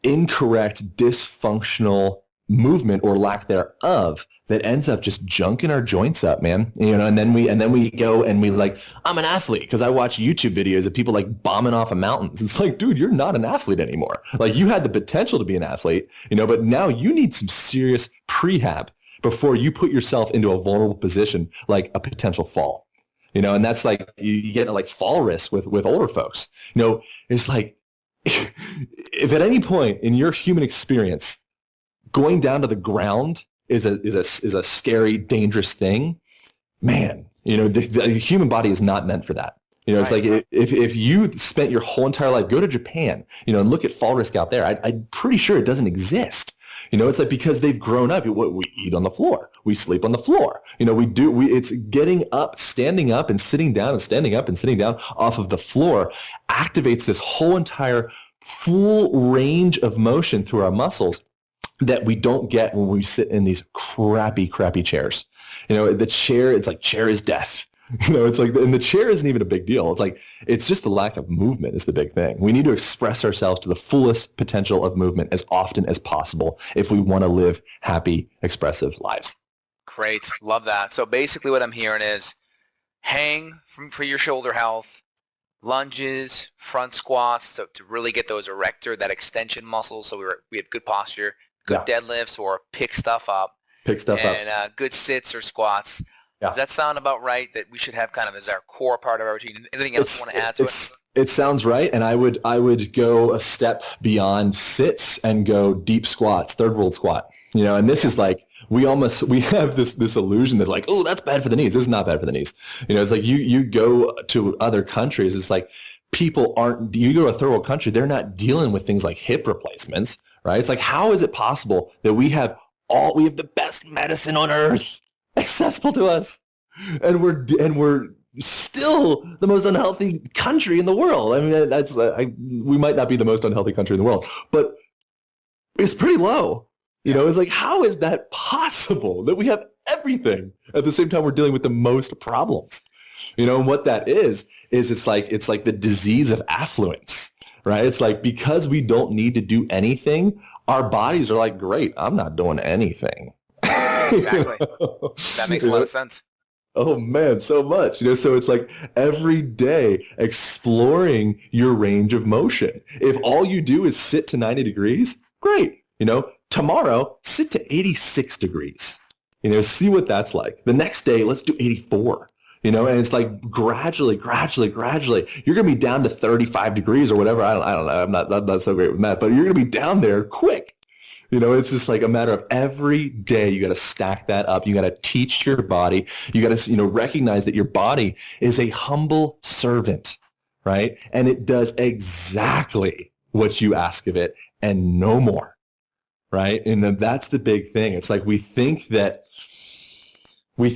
incorrect, dysfunctional movement or lack thereof that ends up just junking our joints up, man. And then we go and we like, I'm an athlete because I watch YouTube videos of people like bombing off of mountains. It's like, dude, you're not an athlete anymore. Like, you had the potential to be an athlete, but now you need some serious prehab before you put yourself into a vulnerable position like a potential fall. And that's like, you get like fall risk with older folks. It's like, if at any point in your human experience, going down to the ground is a scary, dangerous thing, man, the human body is not meant for that. It's like, if you spent your whole entire life, go to Japan, and look at fall risk out there. I'm pretty sure it doesn't exist. It's like, because they've grown up, we eat on the floor, we sleep on the floor. It's getting up, standing up and sitting down and standing up and sitting down off of the floor activates this whole entire full range of motion through our muscles that we don't get when we sit in these crappy chairs. The chair, it's like chair is death. It's like, and the chair isn't even a big deal. It's like, it's just the lack of movement is the big thing. We need to express ourselves to the fullest potential of movement as often as possible if we want to live happy, expressive lives. Great. Love that. So basically what I'm hearing is hang for your shoulder health, lunges, front squats to really get those erector, that extension muscles. So we have good posture, good deadlifts or pick stuff up. And good sits or squats. Yeah. Does that sound about right, that we should have kind of as our core part of our routine? Anything else you want to add to it? It sounds right, and I would go a step beyond sits and go deep squats, third world squat. And this is like, we have this illusion that like, oh, that's bad for the knees. This is not bad for the knees. It's like you go to other countries, it's like you go to a third world country, they're not dealing with things like hip replacements, right? It's like, how is it possible that we have the best medicine on earth accessible to us, and we're still the most unhealthy country in the world? I mean, we might not be the most unhealthy country in the world, but it's pretty low. It's like, how is that possible that we have everything at the same time we're dealing with the most problems? And what that is it's like the disease of affluence, right? It's like, because we don't need to do anything, our bodies are like, great, I'm not doing anything. Exactly. That makes a lot of sense. Oh man, so much. So it's like every day exploring your range of motion. If all you do is sit to 90 degrees, great. Tomorrow, sit to 86 degrees. See what that's like. The next day, let's do 84. And it's like gradually, you're going to be down to 35 degrees or whatever. I don't know. I'm not so great with math, but you're going to be down there quick. It's just like a matter of every day you got to stack that up. You got to teach your body. You got to, recognize that your body is a humble servant, right? And it does exactly what you ask of it and no more, right? And then that's the big thing. It's like we think that we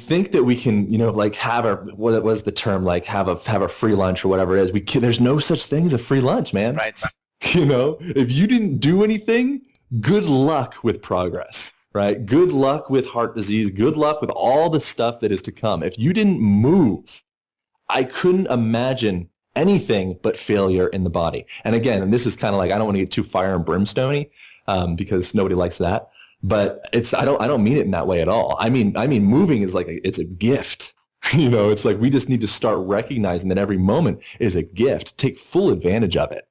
can, like have what was the term, like have a free lunch or whatever it is. There's no such thing as a free lunch, man. Right. If you didn't do anything, good luck with progress, right? Good luck with heart disease. Good luck with all the stuff that is to come. If you didn't move, I couldn't imagine anything but failure in the body. And again, and this is kind of like, I don't want to get too fire and brimstone-y, because nobody likes that. But I don't mean it in that way at all. I mean, moving is like, it's a gift. It's like, we just need to start recognizing that every moment is a gift. Take full advantage of it.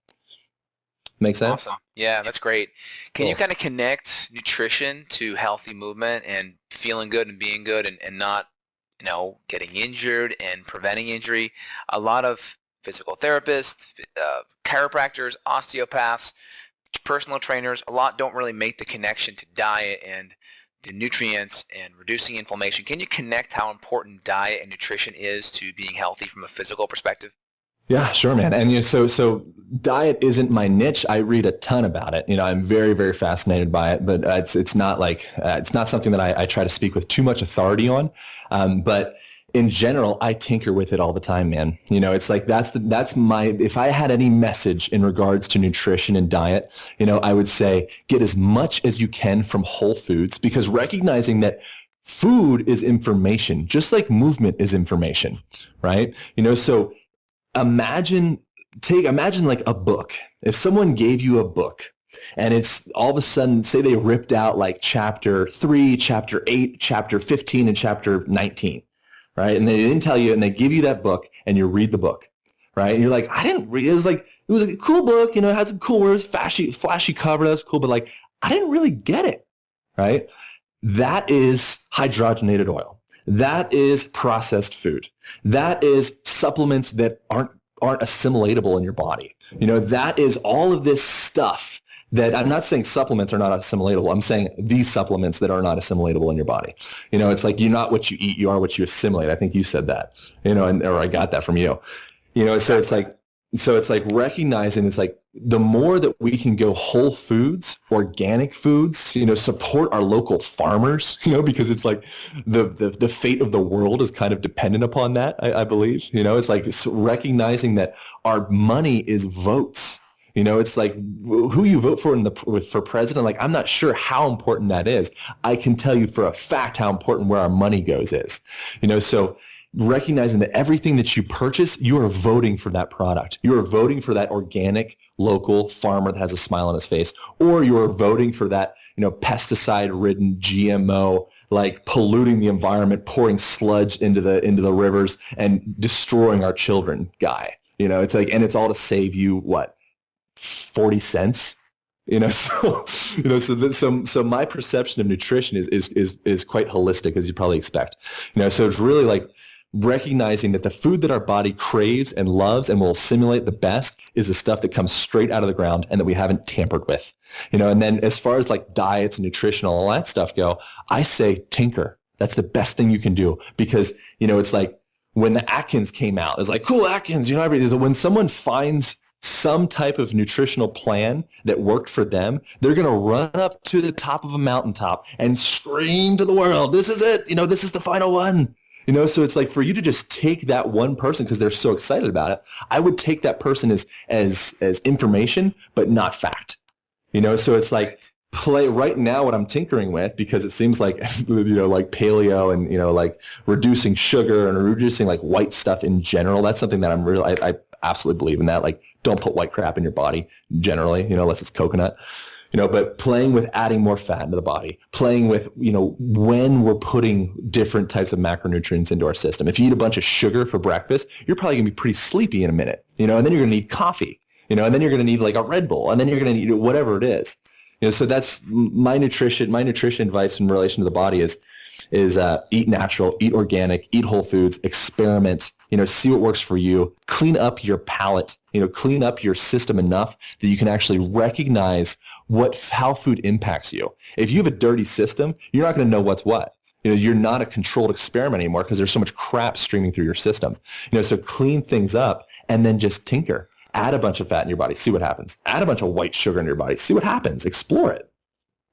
Make sense? Awesome. Yeah, that's great. Can you kind of connect nutrition to healthy movement and feeling good and being good and not, getting injured and preventing injury? A lot of physical therapists, chiropractors, osteopaths, personal trainers, a lot don't really make the connection to diet and the nutrients and reducing inflammation. Can you connect how important diet and nutrition is to being healthy from a physical perspective? Yeah, sure, man. And so diet isn't my niche. I read a ton about it. I'm very, very fascinated by it, but it's not like it's not something that I try to speak with too much authority on. But in general, I tinker with it all the time, man. It's like that's my, if I had any message in regards to nutrition and diet, I would say get as much as you can from whole foods, because recognizing that food is information, just like movement is information, right? So imagine like a book. If someone gave you a book and it's all of a sudden, say they ripped out like chapter 3, chapter 8, chapter 15, and chapter 19, right? And they didn't tell you, and they give you that book and you read the book, right? And you're like, I didn't read, it was a cool book, it has some cool words, flashy cover, that's cool, but like, I didn't really get it, right? That is hydrogenated oil. That is processed food. That is supplements that aren't assimilatable in your body. That is all of this stuff that, I'm not saying supplements are not assimilatable. I'm saying these supplements that are not assimilatable in your body. It's like you're not what you eat, you are what you assimilate. I think you said that, or I got that from you. So it's like recognizing, it's like the more that we can go whole foods, organic foods, support our local farmers, because it's like the fate of the world is kind of dependent upon that, I believe. It's like recognizing that our money is votes. It's like who you vote for president. Like, I'm not sure how important that is. I can tell you for a fact how important where our money goes is. So recognizing that everything that you purchase, you are voting for that product. You are voting for that organic local farmer that has a smile on his face, or you are voting for that, pesticide-ridden GMO, like polluting the environment, pouring sludge into the rivers and destroying our children guy. It's like, and it's all to save you what, 40 cents? So my perception of nutrition is quite holistic, as you probably expect. So it's really like recognizing that the food that our body craves and loves and will assimilate the best is the stuff that comes straight out of the ground and that we haven't tampered with. And then as far as like diets and nutrition, all that stuff go, I say tinker. That's the best thing you can do, because, it's like when the Atkins came out, it's like, cool, Atkins, when someone finds some type of nutritional plan that worked for them, they're going to run up to the top of a mountaintop and scream to the world, this is it, this is the final one. So it's like for you to just take that one person because they're so excited about it, I would take that person as information, but not fact. So it's like play right now what I'm tinkering with, because it seems like, like paleo and, like reducing sugar and reducing like white stuff in general. That's something that I absolutely believe in that. Like, don't put white crap in your body generally, unless it's coconut. but playing with adding more fat into the body, playing with, when we're putting different types of macronutrients into our system. If you eat a bunch of sugar for breakfast, you're probably gonna be pretty sleepy in a minute, and then you're gonna need coffee, and then you're gonna need like a Red Bull, and then you're gonna need whatever it is. So that's my nutrition advice in relation to the body is eat natural, eat organic, eat whole foods, experiment, see what works for you, clean up your palate, clean up your system enough that you can actually recognize how food impacts you. If you have a dirty system, you're not going to know what's what. You're not a controlled experiment anymore because there's so much crap streaming through your system. So clean things up and then just tinker. Add a bunch of fat in your body, see what happens. Add a bunch of white sugar in your body, see what happens. Explore it.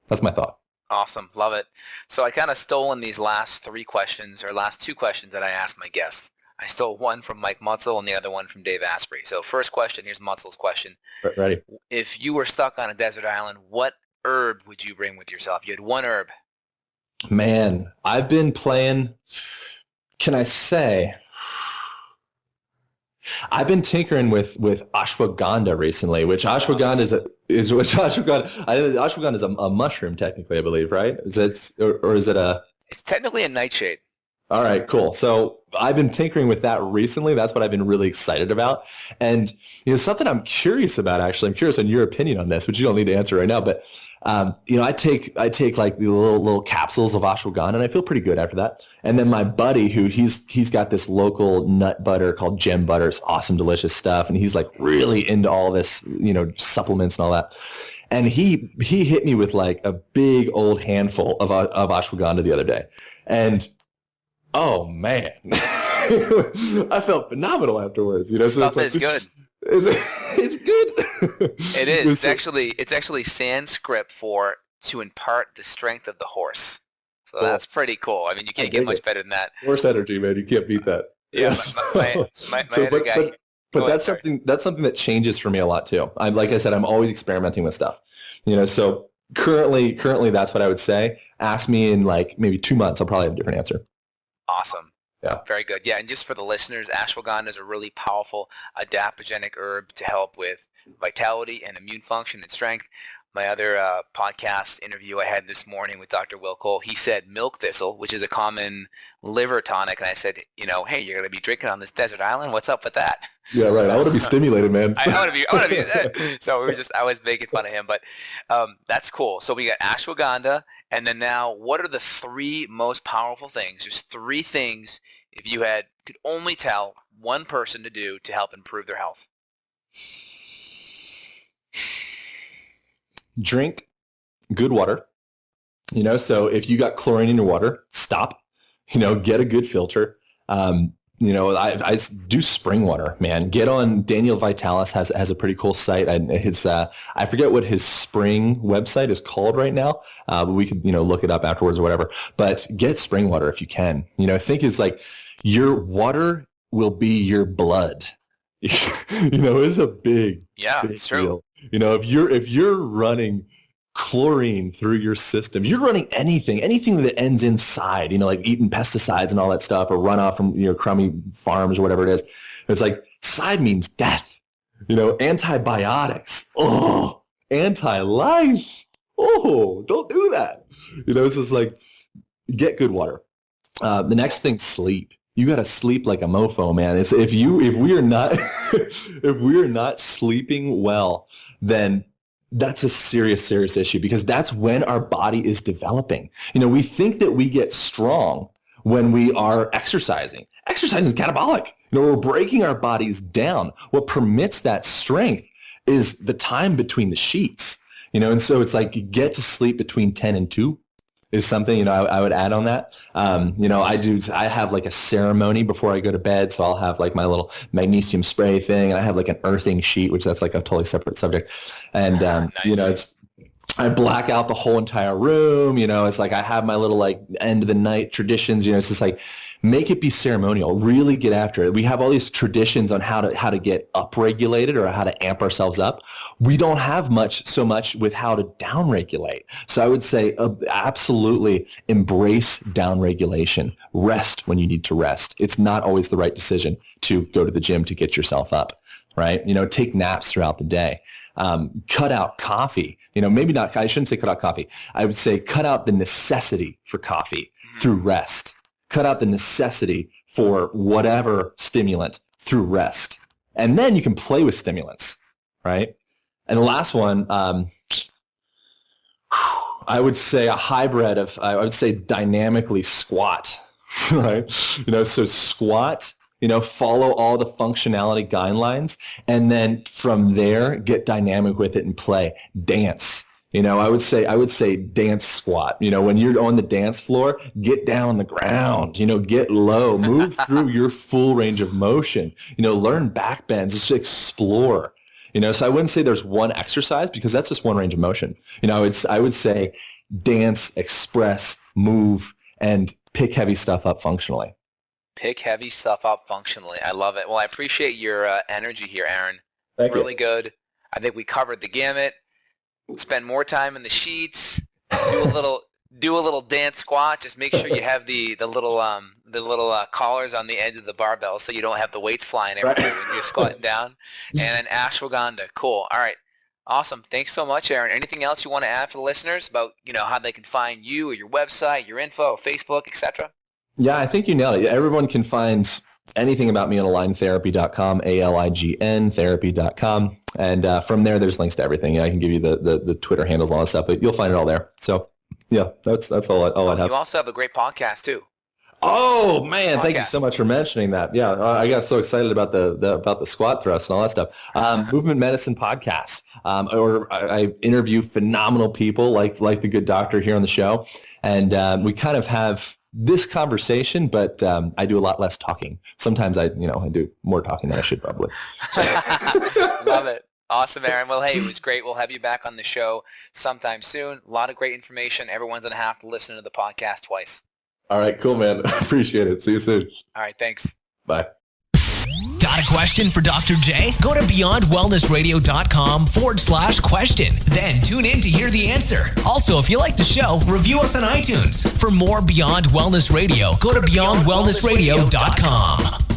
That's my thought. Awesome. Love it. So I kind of stole in these last two questions that I asked my guests. I stole one from Mike Mutzel and the other one from Dave Asprey. So first question, here's Mutzel's question. Ready. If you were stuck on a desert island, what herb would you bring with yourself? You had one herb. Man, I've been playing, can I say, I've been tinkering with ashwagandha recently, which ashwagandha is a mushroom technically, I believe, right? Is it It's technically a nightshade. All right, cool. So I've been tinkering with that recently. That's what I've been really excited about. And something I'm curious about, actually, I'm curious on your opinion on this, which you don't need to answer right now. But I take like the little capsules of ashwagandha, and I feel pretty good after that. And then my buddy, he's got this local nut butter called Gem Butter. It's awesome, delicious stuff, and he's like really into all this, supplements and all that. And he hit me with like a big old handful of ashwagandha the other day, and oh man, I felt phenomenal afterwards. So stuff is good. It's good. It is. It's actually Sanskrit for to impart the strength of the horse. So cool. That's pretty cool. I mean, you can't get much better than that. Horse energy, man. You can't beat that. Yeah. Yes. My other guy. But that's something that changes for me a lot too. Like I said, I'm always experimenting with stuff. So currently that's what I would say. Ask me in like maybe 2 months, I'll probably have a different answer. Awesome. Yeah. Very good. Yeah, and just for the listeners, ashwagandha is a really powerful adaptogenic herb to help with vitality and immune function and strength. My other podcast interview I had this morning with Dr. Will Cole, he said milk thistle, which is a common liver tonic. And I said, hey, you're going to be drinking on this desert island? What's up with that? Yeah, right. I want to be stimulated, man. I want to be. So I was making fun of him, but that's cool. So we got ashwagandha. And then now, what are the three most powerful things? There's three things if you could only tell one person to do to help improve their health. Drink good water. So if you got chlorine in your water, stop. Get a good filter. I do spring water, man. Get on Daniel Vitalis has a pretty cool site. I forget what his spring website is called right now, but we could look it up afterwards or whatever. But get spring water if you can. Think it's like your water will be your blood. It's a big it's true. Deal. If you're running chlorine through your system, you're running anything that ends inside, like eating pesticides and all that stuff, or runoff from crummy farms or whatever it is. It's like side means death. Antibiotics. Oh, anti-life. Oh, don't do that. It's just like get good water. The next thing, sleep. You got to sleep like a mofo, man. It's if we are not sleeping well, then that's a serious issue, because that's when our body is developing. We think that we get strong when we are exercising. Exercising is catabolic. We're breaking our bodies down. What permits that strength is the time between the sheets. And so it's like get to sleep between 10 and 2. Is something, I would add on that. I have like a ceremony before I go to bed. So I'll have like my little magnesium spray thing, and I have like an earthing sheet, which that's like a totally separate subject. And, nice. I black out the whole entire room. It's like I have my little like end of the night traditions. It's just like, Make it be ceremonial. Really get after it. We have all these traditions on how to get upregulated or how to amp ourselves up. We don't have so much with how to downregulate. So I would say absolutely embrace downregulation. Rest when you need to rest. It's not always the right decision to go to the gym to get yourself up, right? Take naps throughout the day. Cut out coffee. Maybe not. I shouldn't say cut out coffee. I would say cut out the necessity for coffee through rest. Cut out the necessity for whatever stimulant through rest. And then you can play with stimulants, right? And the last one, I would say a hybrid of, I would say dynamically squat, right? So squat, follow all the functionality guidelines, and then from there, get dynamic with it and play. Dance. I would say dance squat. When you're on the dance floor, get down on the ground, get low, move through your full range of motion, learn back bends, just explore, so I wouldn't say there's one exercise because that's just one range of motion. I would say dance, express, move, and pick heavy stuff up functionally. Pick heavy stuff up functionally. I love it. Well, I appreciate your energy here, Aaron. Thank really you. Good. I think we covered the gamut. Spend more time in the sheets. Do a little dance squat. Just make sure you have the little collars on the edge of the barbell so you don't have the weights flying everywhere when you're squatting down. And then ashwagandha. Cool. All right. Awesome. Thanks so much, Aaron. Anything else you want to add for the listeners about how they can find you or your website, your info, Facebook, etc.? Yeah, I think you nailed it. Everyone can find anything about me on aligntherapy.com, ALIGN therapy.com. And from there's links to everything. I can give you the Twitter handles and all that stuff, but you'll find it all there. So yeah, that's all I'd have. You also have a great podcast too. Oh man, thank you so much for mentioning that. Yeah, I got so excited about the squat thrust and all that stuff. Movement Medicine Podcast, or I interview phenomenal people like the good doctor here on the show, and we kind of have this conversation, but I do a lot less talking. Sometimes I do more talking than I should probably. Love it. Awesome, Aaron. Well, hey, it was great. We'll have you back on the show sometime soon. A lot of great information. Everyone's going to have to listen to the podcast twice. All right, cool, man. I appreciate it. See you soon. All right, thanks. Bye. Got a question for Dr. J? Go to beyondwellnessradio.com/question. Then tune in to hear the answer. Also, if you like the show, review us on iTunes. For more Beyond Wellness Radio, go to beyondwellnessradio.com.